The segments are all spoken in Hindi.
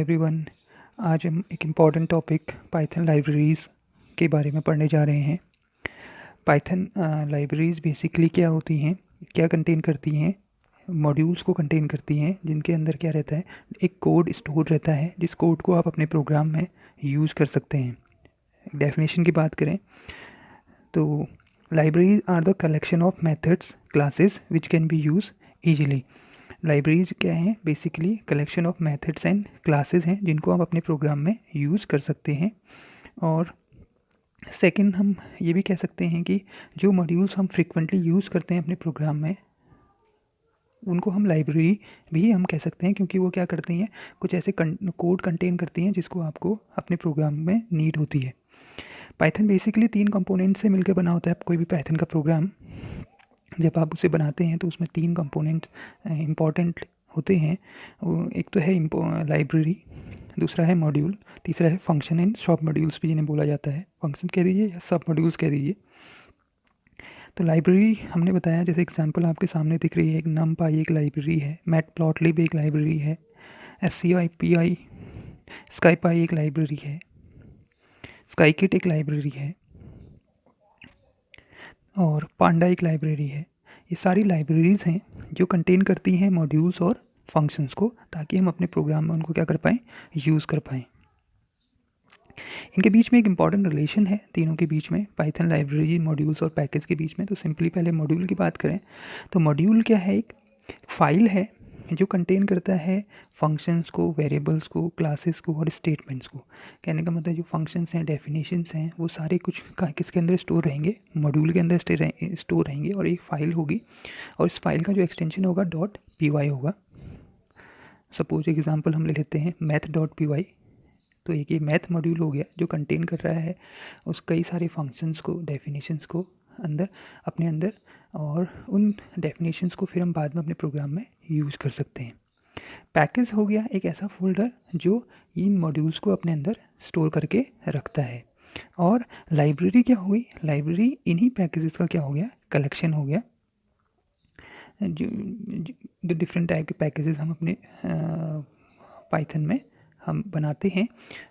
एवरीवन। आज हम एक इम्पॉर्टेंट टॉपिक पाइथन लाइब्रेरीज़ के बारे में पढ़ने जा रहे हैं। पाइथन लाइब्रेरीज़ बेसिकली क्या होती हैं, क्या कंटेन करती हैं? मॉड्यूल्स को कंटेन करती हैं जिनके अंदर क्या रहता है, एक कोड स्टोर रहता है जिस कोड को आप अपने प्रोग्राम में यूज़ कर सकते हैं। डेफिनेशन की बात करें तो libraries are the collection of methods classes which can be use easily. Libraries क्या हैं? Basically collection of methods and classes हैं जिनको आप अपने प्रोग्राम में यूज़ कर सकते हैं। और सेकंड, हम ये भी कह सकते हैं कि जो मॉड्यूल्स हम फ्रिक्वेंटली यूज़ करते हैं अपने प्रोग्राम में उनको हम लाइब्रेरी भी हम कह सकते हैं, क्योंकि वो क्या करती हैं, कुछ ऐसे कोड कंटेन करती हैं जिसको आपको अपने प्रोग्राम में नीड होती है। पाइथन बेसिकली 3 कंपोनेंट से मिलकर बना होता है। कोई भी पाइथन का प्रोग्राम जब आप उसे बनाते हैं तो उसमें 3 कंपोनेंट इम्पॉर्टेंट होते हैं। एक तो है लाइब्रेरी, दूसरा है मॉड्यूल, तीसरा है फंक्शन एंड सब मॉड्यूल्स भी जिन्हें बोला जाता है। फंक्शन कह दीजिए या सब मॉड्यूल्स कह दीजिए। तो लाइब्रेरी हमने बताया, जैसे एग्जांपल आपके सामने दिख रही है, एक numpy एक लाइब्रेरी है, मैटप्लॉटलिब एक लाइब्रेरी है, scipy स्काईपाई एक लाइब्रेरी है, स्काईकिट एक लाइब्रेरी है और पांडा एक लाइब्रेरी है। ये सारी लाइब्रेरीज़ हैं जो कंटेन करती हैं मॉड्यूल्स और फंक्शंस को, ताकि हम अपने प्रोग्राम में उनको क्या कर पाएँ, यूज़ कर पाएँ। इनके बीच में एक इम्पॉर्टेंट रिलेशन है तीनों के बीच में, पाइथन लाइब्रेरी, मॉड्यूल्स और पैकेज के बीच में। तो सिंपली पहले मॉड्यूल की बात करें तो मॉड्यूल क्या है? एक फाइल है जो कंटेन करता है फंक्शंस को, वेरिएबल्स को, क्लासेस को और स्टेटमेंट्स को। कहने का मतलब जो फंक्शंस हैं, डेफिनेशंस हैं, वो सारे कुछ किसके अंदर स्टोर रहेंगे? मॉड्यूल के अंदर स्टोर रहेंगे और एक फ़ाइल होगी और इस फाइल का जो एक्सटेंशन होगा .py होगा। सपोज एग्जांपल हम ले लेते हैं math.py। तो एक ये मैथ मॉड्यूल हो गया जो कंटेन कर रहा है उस कई सारे फंक्शंस को, डेफिनेशंस को अपने अंदर, और उन डेफिनेशंस को फिर हम बाद में अपने प्रोग्राम में यूज़ कर सकते हैं। पैकेज हो गया एक ऐसा फोल्डर जो इन मॉड्यूल्स को अपने अंदर स्टोर करके रखता है। और लाइब्रेरी क्या हुई? लाइब्रेरी इन्हीं पैकेजेस का क्या हो गया? कलेक्शन हो गया। जो डिफरेंट टाइप के पैकेजेस हम अपने पाइथन में हम बनाते हैं,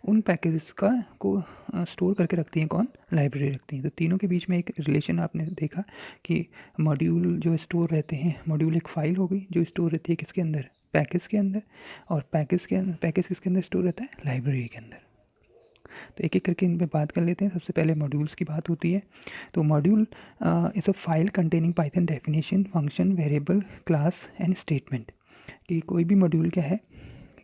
उन पैकेजेस का को स्टोर करके रखती हैं कौन? लाइब्रेरी रखती हैं। तो तीनों के बीच में एक रिलेशन आपने देखा कि मॉड्यूल जो स्टोर रहते हैं, मॉड्यूल एक फ़ाइल हो गई जो स्टोर रहती है किसके अंदर? पैकेज के अंदर। और पैकेज किसके अंदर स्टोर रहता है? लाइब्रेरी के अंदर। तो एक एक करके इन पर बात कर लेते हैं। सबसे पहले मॉड्यूल्स की बात होती है। तो module is a file containing Python definition, function, variable, class and statement. कि कोई भी मॉड्यूल क्या है,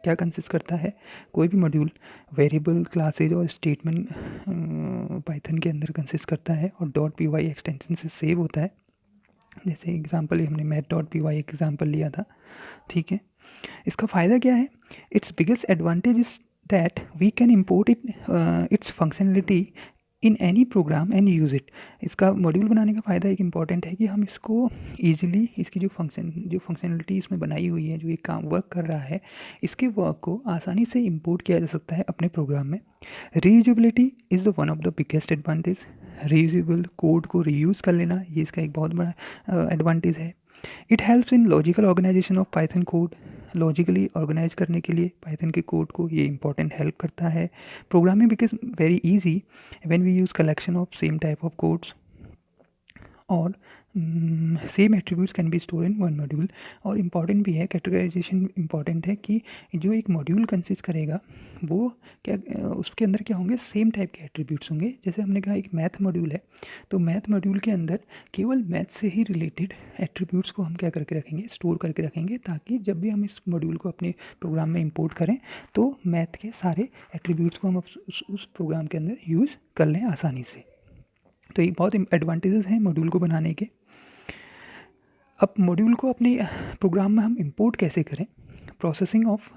क्या कंसिस्ट करता है? कोई भी मॉड्यूल वेरिएबल, क्लासेज और स्टेटमेंट पाइथन के अंदर कंसिस्ट करता है और .py एक्सटेंशन से सेव होता है। जैसे एग्जांपल हमने math.py एग्जांपल लिया था, ठीक है। इसका फ़ायदा क्या है? Its biggest advantage is that we can import its functionality in any program and use it. इसका मॉड्यूल बनाने का फ़ायदा एक इम्पॉर्टेंट है कि हम इसको ईजिली, इसकी जो फंक्शनलिटी इसमें बनाई हुई है, जो ये काम वर्क कर रहा है, इसके वर्क को आसानी से इंपोर्ट किया जा सकता है अपने प्रोग्राम में। Reusability is the one of the biggest advantage. Reusable code को रीयूज़ कर लेना, ये इसका एक बहुत बड़ा एडवांटेज है। It helps in logical organization of Python code. Logically organize करने के लिए पाइथन के कोड को ये इंपॉर्टेंट हेल्प करता है। Programming become very easy when we use collection of same type of codes और same attributes can be store in one module. और इम्पॉर्टेंट भी है, कैटेगराइजेशन इम्पॉर्टेंट है कि जो एक मॉड्यूल कंसिस्ट करेगा वो क्या, उसके अंदर क्या होंगे? सेम टाइप के एट्रीब्यूट्स होंगे। जैसे हमने कहा एक मैथ मॉड्यूल है, तो मैथ मॉड्यूल के अंदर केवल मैथ से ही रिलेटेड एट्रीब्यूट्स को हम क्या करके रखेंगे? स्टोर करके रखेंगे, ताकि जब भी हम इस मॉड्यूल को अपने प्रोग्राम में इंपोर्ट करें तो मैथ के सारे एट्रीब्यूट्स को हम उस प्रोग्राम के अंदर यूज़ कर लें आसानी से। तो एक बहुत एडवांटेजेस हैं मॉड्यूल को बनाने के। अब मॉड्यूल को अपने प्रोग्राम में हम इंपोर्ट कैसे करें? प्रोसेसिंग ऑफ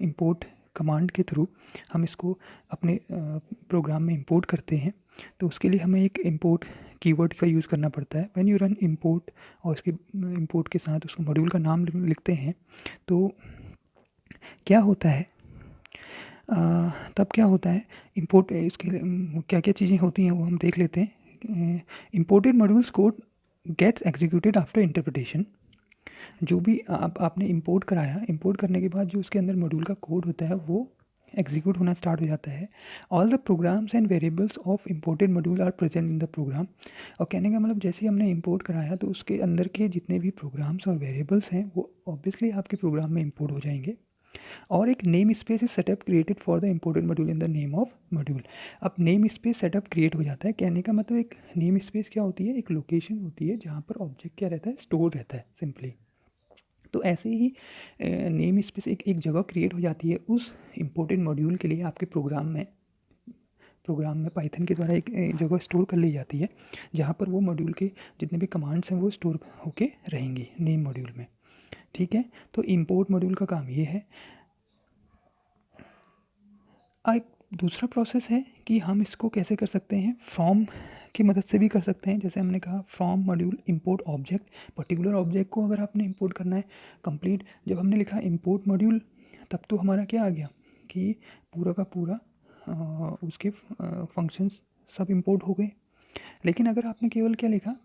इंपोर्ट कमांड के थ्रू हम इसको अपने प्रोग्राम में इंपोर्ट करते हैं। तो उसके लिए हमें एक इंपोर्ट कीवर्ड का यूज़ करना पड़ता है। व्हेन यू रन इंपोर्ट और उसके इंपोर्ट के साथ उसको मॉड्यूल का नाम लिखते हैं, तो क्या होता है, तब क्या होता है, इंपोर्ट इसके क्या क्या चीज़ें होती हैं वो हम देख लेते हैं। Imported modules code gets executed after interpretation. जो भी आपने इंपोर्ट कराया, इंपोर्ट करने के बाद जो उसके अंदर मॉड्यूल का कोड होता है वो एग्जीक्यूट होना स्टार्ट हो जाता है। All the programs and variables of imported module are present in the program. और कहने का मतलब जैसे ही हमने इंपोर्ट कराया तो उसके अंदर के जितने भी प्रोग्राम्स और वेरिएबल्स हैं वो ऑब्वियसली आपके प्रोग्राम में इंपोर्ट हो जाएंगे। और एक name space is setup created for the imported module in the name of module. अब नेम स्पेस सेटअप क्रिएट हो जाता है। कहने का मतलब एक नेम स्पेस क्या होती है, एक लोकेशन होती है जहाँ पर ऑब्जेक्ट क्या रहता है, स्टोर रहता है सिंपली। तो ऐसे ही नेम स्पेस एक जगह क्रिएट हो जाती है उस इम्पोर्टेड मॉड्यूल के लिए आपके प्रोग्राम में पाइथन के द्वारा एक जगह स्टोर कर ली जाती है जहाँ पर वो मॉड्यूल के जितने भी कमांड्स हैं वो स्टोर होके रहेंगी नेम मॉड्यूल में। ठीक है, तो इंपोर्ट मॉड्यूल का काम ये है। एक दूसरा प्रोसेस है कि हम इसको कैसे कर सकते हैं, फ्रॉम की मदद से भी कर सकते हैं। जैसे हमने कहा from module import object, particular object को अगर आपने इंपोर्ट करना है कंप्लीट, जब हमने लिखा इंपोर्ट मॉड्यूल तब तो हमारा क्या आ गया कि पूरा का पूरा उसके फंक्शंस सब इंपोर्ट हो गए। लेकिन अगर आपने केवल क्या लिखा,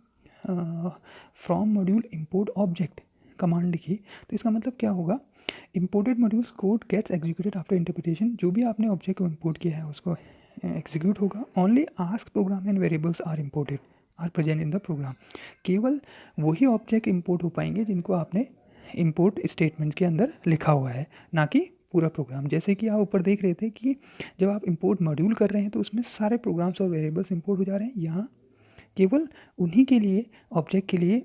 from module import object command लिखी, तो इसका मतलब क्या होगा, imported modules code gets executed after interpretation. जो भी आपने ऑब्जेक्ट को इंपोर्ट किया है उसको एग्जीक्यूट होगा। Only ask program and variables are imported are present in the program. केवल वही ऑब्जेक्ट इंपोर्ट हो पाएंगे जिनको आपने इंपोर्ट स्टेटमेंट के अंदर लिखा हुआ है, ना कि पूरा प्रोग्राम। जैसे कि आप ऊपर देख रहे थे कि जब आप इंपोर्ट मॉड्यूल कर रहे हैं तो उसमें सारे प्रोग्राम्स और वेरिएबल्स इंपोर्ट हो जा रहे हैं। यहाँ केवल उन्हीं के लिए ऑब्जेक्ट के लिए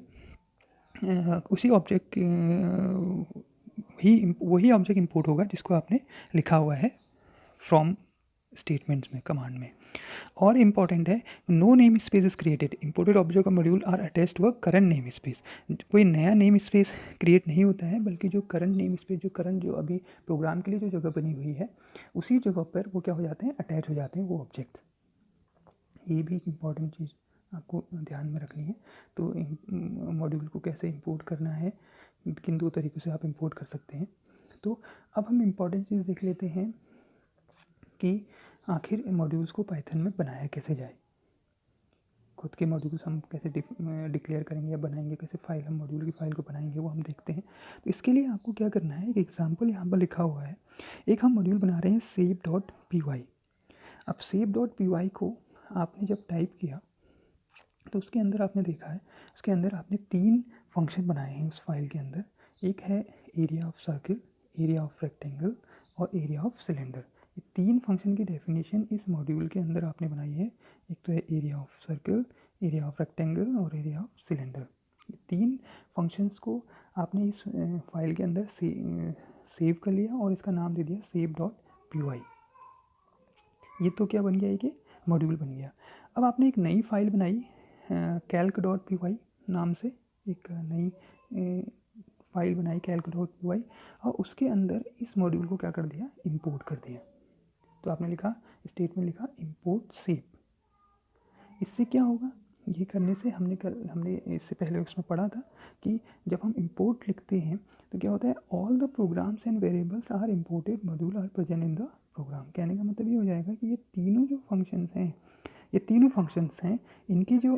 उसी ऑब्जेक्ट ही वही ऑब्जेक्ट इंपोर्ट होगा जिसको आपने लिखा हुआ है फ्रॉम स्टेटमेंट्स में, कमांड में। और इम्पॉर्टेंट है, no name space is created, imported object का module are attached to a current name space. कोई नया नेम स्पेस क्रिएट नहीं होता है, बल्कि जो करंट नेम स्पेस, जो करंट जो अभी प्रोग्राम के लिए जो जगह बनी हुई है उसी जगह पर वो क्या हो जाते हैं, अटैच हो जाते हैं वो ऑब्जेक्ट। ये भी एक इम्पॉर्टेंट चीज़ आपको ध्यान में रखनी है। तो मॉड्यूल को कैसे इंपोर्ट करना है, किन दो तरीक़ों से आप इंपोर्ट कर सकते हैं। तो अब हम इम्पॉर्टेंट चीज़ देख लेते हैं कि आखिर मॉड्यूल्स को पाइथन में बनाया कैसे जाए। खुद के मॉड्यूल्स हम कैसे डिक्लेयर करेंगे या बनाएंगे, कैसे फाइल हम मॉड्यूल की फाइल को बनाएंगे वो हम देखते हैं। तो इसके लिए आपको क्या करना है, एक एग्जाम्पल यहाँ पर लिखा हुआ है। एक हम मॉड्यूल बना रहे हैं shape.py। अब shape.py को आपने जब टाइप किया तो उसके अंदर आपने देखा है, उसके अंदर आपने 3 फंक्शन बनाए हैं उस फाइल के अंदर। एक है area of circle, area of rectangle और एरिया ऑफ सिलेंडर। ये 3 फंक्शन की डेफिनेशन इस मॉड्यूल के अंदर आपने बनाई है। एक तो है area of circle, area of rectangle और एरिया ऑफ सिलेंडर। ये 3 फंक्शंस को आपने इस फाइल के अंदर सेव कर लिया और इसका नाम दे दिया shape.py। ये तो क्या बन गया, कि मॉड्यूल बन गया। अब आपने एक नई फाइल बनाई calc.py नाम से, एक नई फाइल बनाई calc.py और उसके अंदर इस मॉड्यूल को क्या कर दिया, इंपोर्ट कर दिया। तो आपने लिखा, स्टेटमेंट लिखा इंपोर्ट shape। इससे क्या होगा, ये करने से हमने इससे पहले उसमें पढ़ा था कि जब हम इंपोर्ट लिखते हैं तो क्या होता है, all the programs and variables are imported module are present in the program. कहने का मतलब ये हो जाएगा कि ये तीनों जो फंक्शंस हैं, ये तीनों फंक्शंस हैं, इनकी जो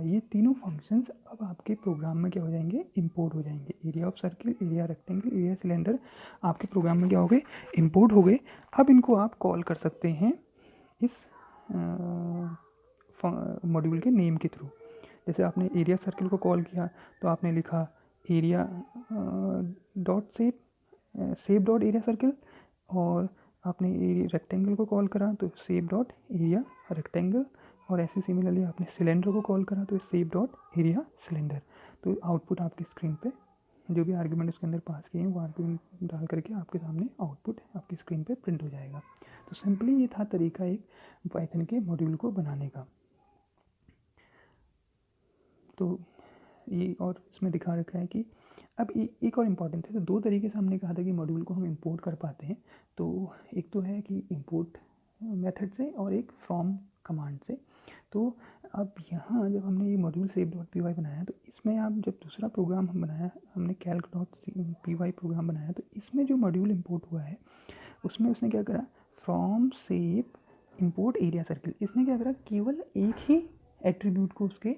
ये तीनों फंक्शंस अब आपके प्रोग्राम में क्या हो जाएंगे, इंपोर्ट हो जाएंगे। Area of circle, area rectangle, area cylinder आपके प्रोग्राम में क्या हो गए, इंपोर्ट हो गए। अब इनको आप कॉल कर सकते हैं इस मॉड्यूल के नेम के थ्रू। जैसे आपने एरिया सर्किल को कॉल किया तो आपने लिखा एरिया डॉट सेप डॉट एरिया सर्किल, और आपने रेक्टेंगल को कॉल करा तो सेप डॉट एरिया रेक्टेंगल, और ऐसे सिमिलरली आपने सिलेंडर को कॉल करा तो सेप डॉट एरिया सिलेंडर। तो आउटपुट आपकी स्क्रीन पे जो भी आर्ग्यूमेंट उसके अंदर पास किए हैं वो आर्ग्यूमेंट डाल करके आपके सामने आउटपुट आपकी स्क्रीन पे प्रिंट हो जाएगा। तो सिंपली ये था तरीका एक पाइथन के मॉड्यूल को बनाने का। तो ये और इसमें दिखा रखा है कि अब एक और इम्पॉर्टेंट है। तो 2 तरीके से हमने कहा था कि मॉड्यूल को हम इंपोर्ट कर पाते हैं। तो एक तो है कि इंपोर्ट मेथड से और एक फ्रॉम कमांड से। तो अब यहाँ जब हमने ये मॉड्यूल shape.py बनाया तो इसमें आप जब दूसरा प्रोग्राम हम बनाया, हमने calc.py प्रोग्राम बनाया, तो इसमें जो मॉड्यूल इंपोर्ट हुआ है उसमें उसने क्या करा, from shape import area circle. इसने क्या करा, केवल एक ही एट्रीब्यूट को उसके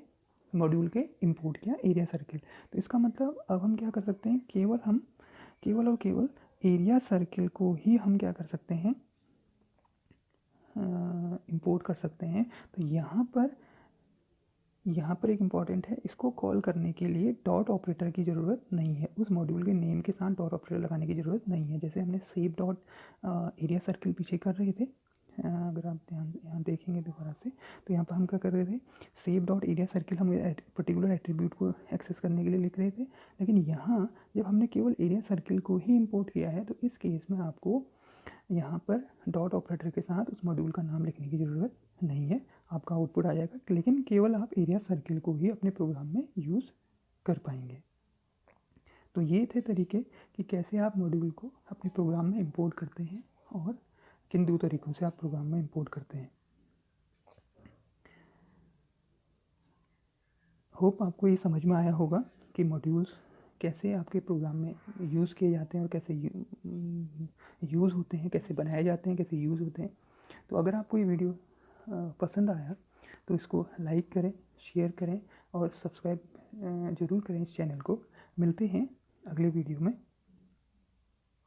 मॉड्यूल के इंपोर्ट किया एरिया सर्किल। तो इसका मतलब अब हम क्या कर सकते हैं, केवल और केवल एरिया सर्किल को ही हम क्या कर सकते हैं, इंपोर्ट कर सकते हैं। तो यहाँ पर एक इम्पॉर्टेंट है, इसको कॉल करने के लिए डॉट ऑपरेटर की ज़रूरत नहीं है, उस मॉड्यूल के नेम के साथ डॉट ऑपरेटर लगाने की ज़रूरत नहीं है। जैसे हमने सेव डॉट एरिया सर्किल पीछे कर रहे थे, अगर आप ध्यान यहाँ देखेंगे दोबारा से, तो यहाँ पर हम क्या कर रहे थे, सेव डॉट एरिया सर्किल हम पर्टिकुलर एट्रीब्यूट को एक्सेस करने के लिए लिख रहे थे। लेकिन यहाँ जब हमने केवल एरिया सर्किल को ही इम्पोर्ट किया है, तो इस केस में आपको यहाँ पर डॉट ऑपरेटर के साथ उस मॉड्यूल का नाम लिखने की ज़रूरत नहीं है, आपका आउटपुट आ जाएगा, लेकिन केवल आप एरिया सर्किल को ही अपने प्रोग्राम में यूज़ कर पाएंगे। तो ये थे तरीके कि कैसे आप मॉड्यूल को अपने प्रोग्राम में इंपोर्ट करते हैं और किन 2 तरीक़ों से आप प्रोग्राम में इंपोर्ट करते हैं। होप आपको ये समझ में आया होगा कि मॉड्यूल्स कैसे आपके प्रोग्राम में यूज़ किए जाते हैं और कैसे यूज़ होते हैं, कैसे बनाए जाते हैं, कैसे यूज़ होते हैं। तो अगर आपको ये वीडियो पसंद आया तो इसको लाइक करें, शेयर करें और सब्सक्राइब ज़रूर करें इस चैनल को। मिलते हैं अगले वीडियो में।